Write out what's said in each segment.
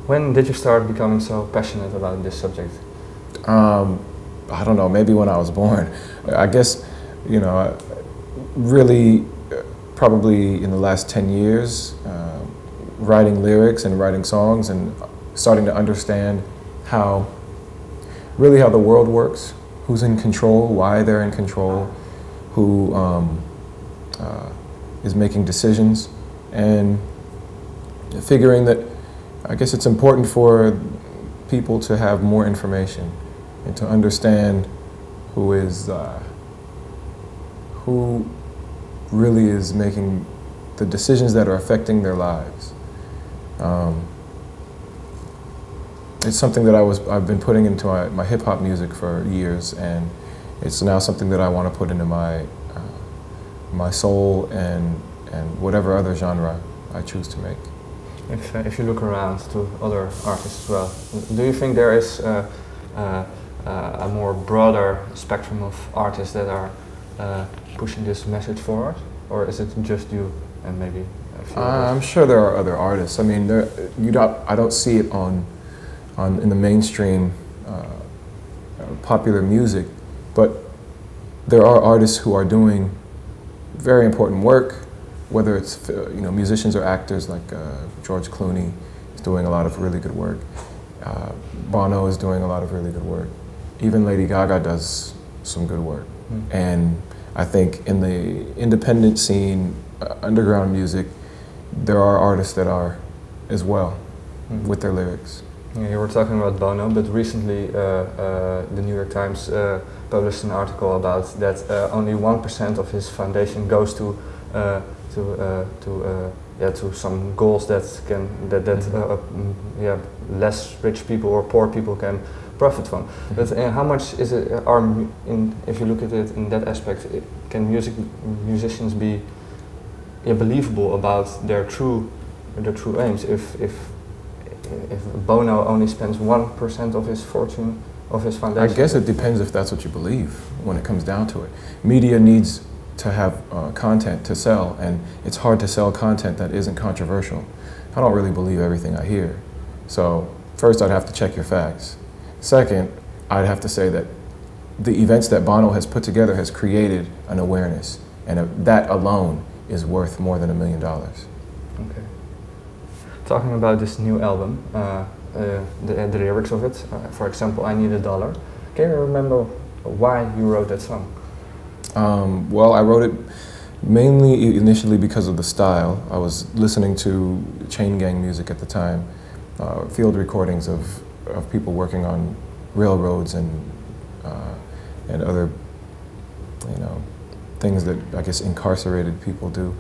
When did you start becoming so passionate about this subject? I don't know, maybe when I was born. I guess, you know, really probably in the last 10 years, writing lyrics and writing songs and starting to understand how the world works, who's in control, why they're in control, who is making decisions, and figuring that I guess it's important for people to have more information and to understand who really is making the decisions that are affecting their lives. It's something that I've been putting into my hip hop music for years, and it's now something that I want to put into my soul and whatever other genre I choose to make. If you look around to other artists as well, do you think there is a more broader spectrum of artists that are pushing this message forward, or is it just you and maybe a few others? I'm sure there are other artists. I mean, I don't see it in the mainstream popular music, but there are artists who are doing very important work, whether it's musicians or actors like George Clooney is doing a lot of really good work. Bono is doing a lot of really good work. Even Lady Gaga does some good work. And I think in the independent scene, underground music, there are artists that are as well with their lyrics. Yeah, you were talking about Bono, but recently the New York Times published an article about that only 1% of his foundation goes to some goals that less rich people or poor people can profit from. But how much is it? If you look at it in that aspect, can musicians be believable about their true aims? If Bono only spends 1% of his fortune, of his foundation? I guess it depends if that's what you believe when it comes down to it. Media needs to have content to sell, and it's hard to sell content that isn't controversial. I don't really believe everything I hear. So first I'd have to check your facts. Second, I'd have to say that the events that Bono has put together has created an awareness, and that alone is worth more than $1 million. Okay. Talking about this new album, the lyrics of it, for example, I Need a Dollar. Can you remember why you wrote that song? Well, I wrote it mainly initially because of the style. I was listening to chain gang music at the time, field recordings of people working on railroads and other, things that I guess incarcerated people do.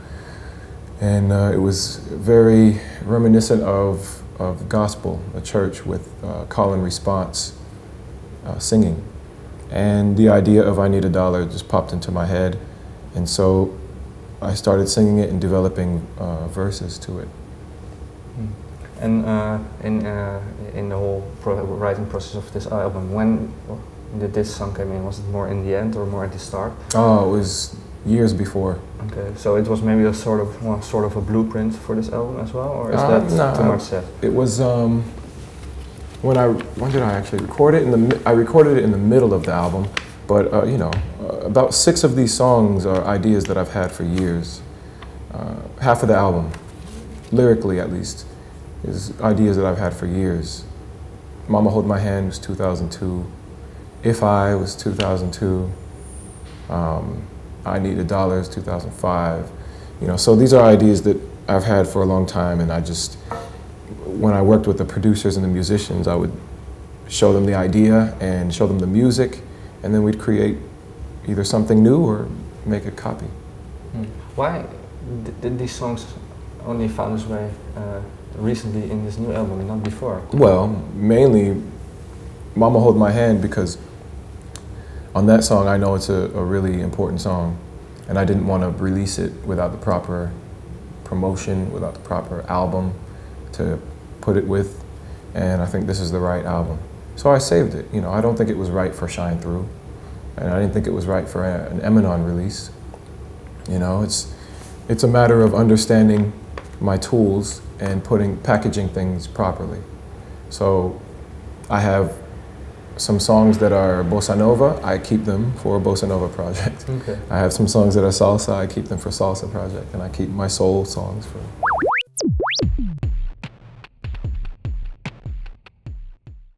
And it was very reminiscent of gospel, a church with call and response singing. And the idea of I Need a Dollar just popped into my head. And so I started singing it and developing verses to it. And in the whole writing process of this album, when did this song come in? Was it more in the end or more at the start? Oh, it was years before. Okay, so it was maybe a sort of a blueprint for this album as well, or is that too much said? It was when did I actually record it? I recorded it in the middle of the album, but about 6 of these songs are ideas that I've had for years. Half of the album, lyrically at least, is ideas that I've had for years. Mama Hold My Hand was 2002. If I was 2002. I Need a Dollar is 2005. So these are ideas that I've had for a long time, and when I worked with the producers and the musicians, I would show them the idea and show them the music, and then we'd create either something new or make a copy. Why did these songs only found its way recently in this new album and not before? Well, mainly Mama Hold My Hand, because on that song I know it's a really important song, and I didn't want to release it without the proper promotion, without the proper album to put it with, and I think this is the right album. So I saved it. I don't think it was right for Shine Through, and I didn't think it was right for an Eminon release. It's a matter of understanding my tools and packaging things properly. So I have some songs that are bossa nova, I keep them for a bossa nova project. Okay. I have some songs that are salsa, I keep them for salsa project, and I keep my soul songs for